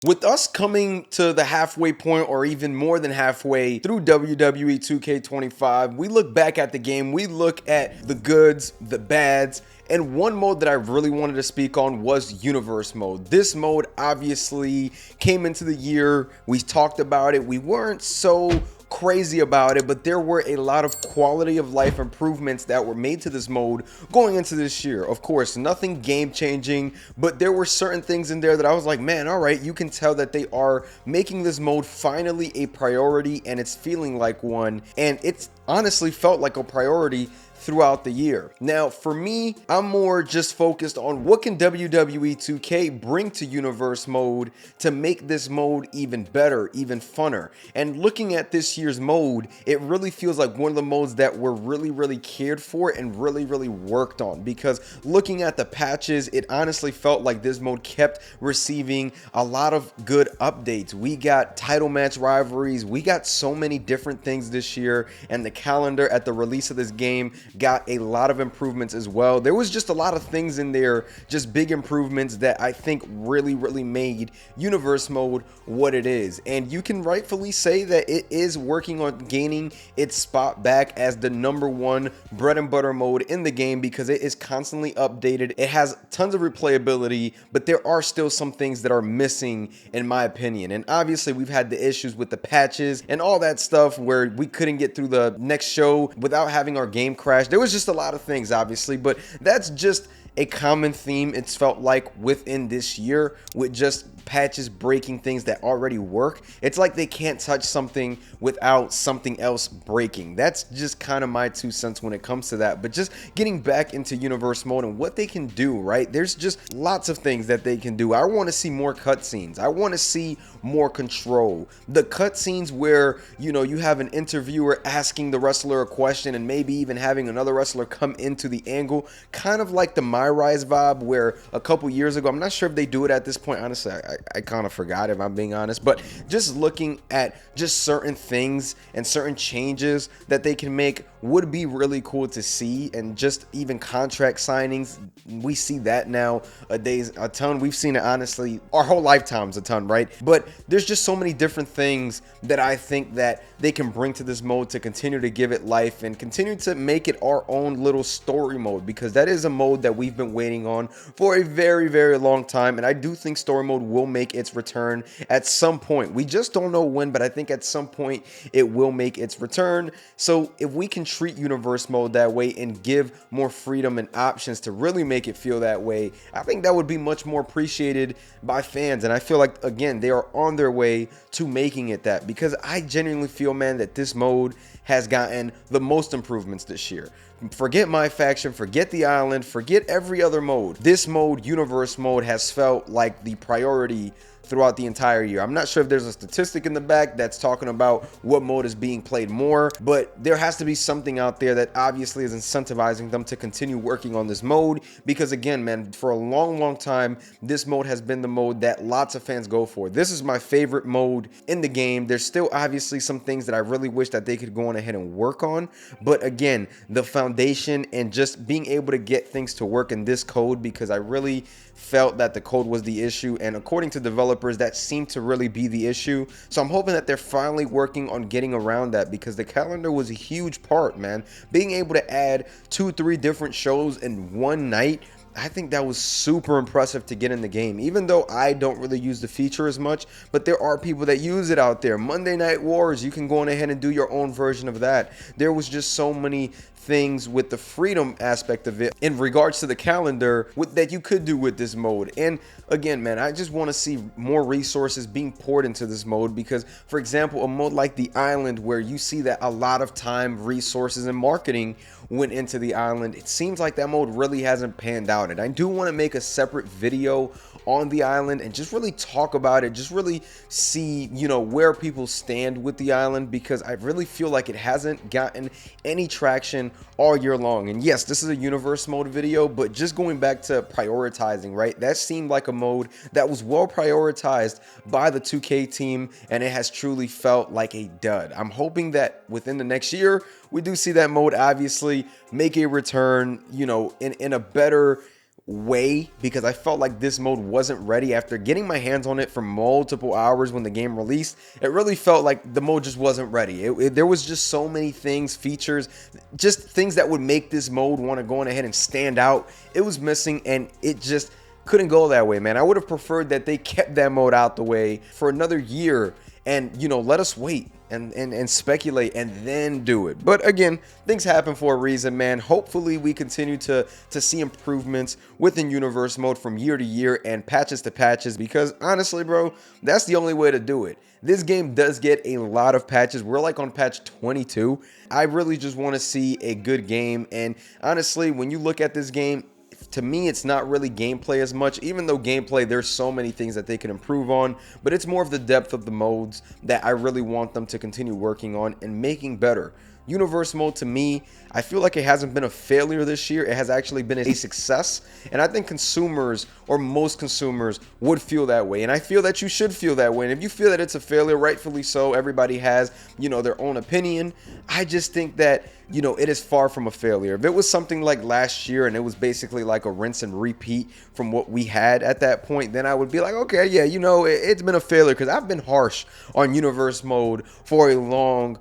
With us coming to the halfway point or even more than halfway through WWE 2K25, we look back at the game, we look at the goods, the bads, and one mode that I really wanted to speak on was Universe Mode. This mode obviously came into the year, we talked about it, we weren't so crazy about it, but there were a lot of quality of life improvements that were made to this mode going into this year. Of course, nothing game changing, but there were certain things in there that I was like, man, all right, you can tell that they are making this mode finally a priority, and it's feeling like one, and it's honestly felt like a priority throughout the year. Now, for me, I'm more just focused on what can WWE 2K bring to Universe Mode to make this mode even better, even funner. And looking at this year's mode, it really feels like one of the modes that were really cared for and really worked on, because looking at the patches, it honestly felt like this mode kept receiving a lot of good updates. We got title match rivalries, we got so many different things this year, and the calendar at the release of this game got a lot of improvements as well. There was just a lot of things in there, just big improvements that I think really made Universe Mode what it is. And you can rightfully say that it is working on gaining its spot back as the #1 bread and butter mode in the game, because it is constantly updated. It has tons of replayability, but there are still some things that are missing in my opinion. And obviously we've had the issues with the patches and all that stuff where we couldn't get through the next show without having our game crash. There was just a lot of things, obviously, but that's just a common theme it's felt like within this year, with just patches breaking things that already work. It's like they can't touch something without something else breaking. That's just kind of my 2 cents when it comes to that. But just getting back into Universe Mode and what they can do, right? There's just lots of things that they can do. I want to see more cutscenes. I want to see more control. The cutscenes where, you know, you have an interviewer asking the wrestler a question and maybe even having another wrestler come into the angle, kind of like the My Rise vibe, where a couple years ago, I'm not sure if they do it at this point, honestly, I kind of forgot, if I'm being honest, but just looking at just certain things and certain changes that they can make would be really cool to see. And just even contract signings, we see that nowadays a ton. We've seen it honestly our whole lifetimes a ton, right? But there's just so many different things that I think that they can bring to this mode to continue to give it life and continue to make it our own little story mode, because that is a mode that we've been waiting on for a very long time. And I do think story mode will make its return at some point. We just don't know when, but I think at some point it will make its return. So if we can treat Universe Mode that way and give more freedom and options to really make it feel that way, I think that would be much more appreciated by fans. And I feel like, again, they are on their way to making it that, because I genuinely feel, man, that this mode has gotten the most improvements this year. Forget My Faction, forget the island, forget every other mode. This mode, Universe Mode, has felt like the priority throughout the entire year. I'm not sure if there's a statistic in the back that's talking about what mode is being played more, but there has to be something out there that obviously is incentivizing them to continue working on this mode, because again, man, for a long time, this mode has been the mode that lots of fans go for. This is my favorite mode in the game. There's still obviously some things that I really wish that they could go on ahead and work on, but again, the foundation and just being able to get things to work in this code, because I really felt that the code was the issue, and according to developers, that seemed to really be the issue. So I'm hoping that they're finally working on getting around that, because the calendar was a huge part, man. Being able to add 2-3 different shows in one night, I think that was super impressive to get in the game, even though I don't really use the feature as much, but there are people that use it out there. Monday Night Wars, you can go on ahead and do your own version of that. There was just so many things with the freedom aspect of it in regards to the calendar that you could do with this mode. And again, man, I just want to see more resources being poured into this mode, because for example, a mode like the island, where you see that a lot of time, resources, and marketing went into the island, it seems like that mode really hasn't panned out. And I do want to make a separate video on the island and just really talk about it, just really see, you know, where people stand with the island, because I really feel like it hasn't gotten any traction all year long. And yes, this is a Universe Mode video, but just going back to prioritizing, right? That seemed like a mode that was well prioritized by the 2K team, and it has truly felt like a dud. I'm hoping that within the next year, we do see that mode obviously make a return, you know, in a better way, because I felt like this mode wasn't ready. After getting my hands on it for multiple hours when the game released, it really felt like the mode just wasn't ready. There was just so many things, features, just things that would make this mode want to go on ahead and stand out. It was missing, and it just couldn't go that way, man. I would have preferred that they kept that mode out the way for another year and, you know, let us wait and speculate and then do it. But again, things happen for a reason, man. Hopefully we continue to see improvements within universe mode from year to year and patches to patches, because honestly, bro, that's the only way to do it. This game does get a lot of patches. We're like on patch 22. I really just want to see a good game. And honestly, when you look at this game, to me, it's not really gameplay as much, even though gameplay, there's so many things that they can improve on, but it's more of the depth of the modes that I really want them to continue working on and making better. Universe mode, to me, I feel like it hasn't been a failure this year. It has actually been a success, and I think consumers, or most consumers, would feel that way, and I feel that you should feel that way. And if you feel that it's a failure, rightfully so. Everybody has, you know, their own opinion. I just think that, you know, it is far from a failure. If it was something like last year and it was basically like a rinse and repeat from what we had at that point, then I would be like, okay, yeah, you know, it's been a failure, because I've been harsh on universe mode for a long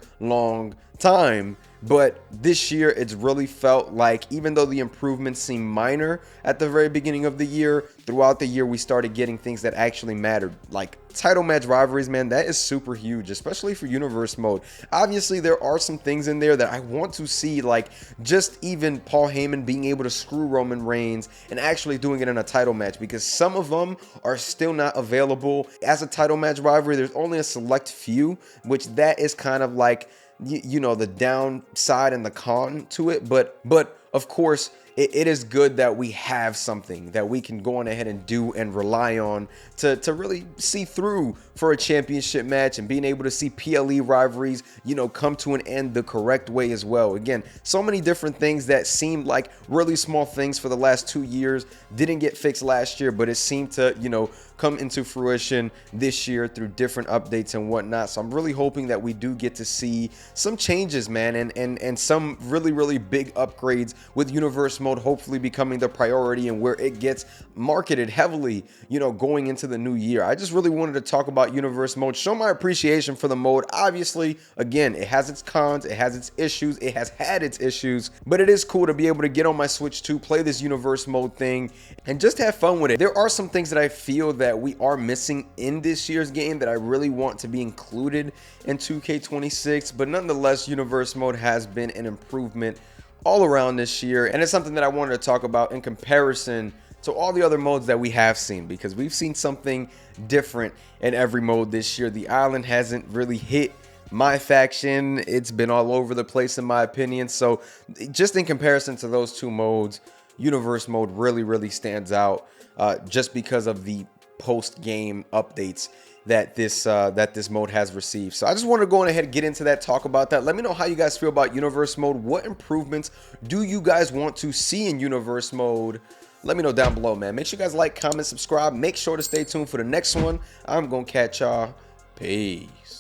time. But this year, it's really felt like, even though the improvements seem minor at the very beginning of the year, throughout the year we started getting things that actually mattered, like title match rivalries, man. That is super huge, especially for universe mode. Obviously, there are some things in there that I want to see, like just even Paul Heyman being able to screw Roman Reigns and actually doing it in a title match, because some of them are still not available as a title match rivalry. There's only a select few, which that is kind of like, you know, the downside and the con to it. But of course, it is good that we have something that we can go on ahead and do and rely on to really see through for a championship match, and being able to see PLE rivalries, you know, come to an end the correct way as well. Again, so many different things that seemed like really small things for the last 2 years didn't get fixed last year, but it seemed to, you know, come into fruition this year through different updates and whatnot. So I'm really hoping that we do get to see some changes, man, and some really big upgrades with universe mode hopefully becoming the priority and where it gets marketed heavily, you know, going into the new year. I just really wanted to talk about universe mode, show my appreciation for the mode. Obviously, again, it has its cons, it has its issues, it has had its issues, but it is cool to be able to get on my Switch 2, play this universe mode thing, and just have fun with it. There are some things that I feel that we are missing in this year's game that I really want to be included in 2K26, but nonetheless, universe mode has been an improvement all around this year, and it's something that I wanted to talk about in comparison to all the other modes that we have seen, because we've seen something different in every mode this year. The island hasn't really hit my faction. It's been all over the place in my opinion. So just in comparison to those two modes, universe mode really stands out, just because of the post-game updates that this mode has received. So I just want to go on ahead and get into that, talk about that. Let me know how you guys feel about universe mode. What improvements do you guys want to see in universe mode? Let me know down below, man. Make sure you guys like, comment, subscribe. Make sure to stay tuned for the next one. I'm gonna catch y'all. Peace.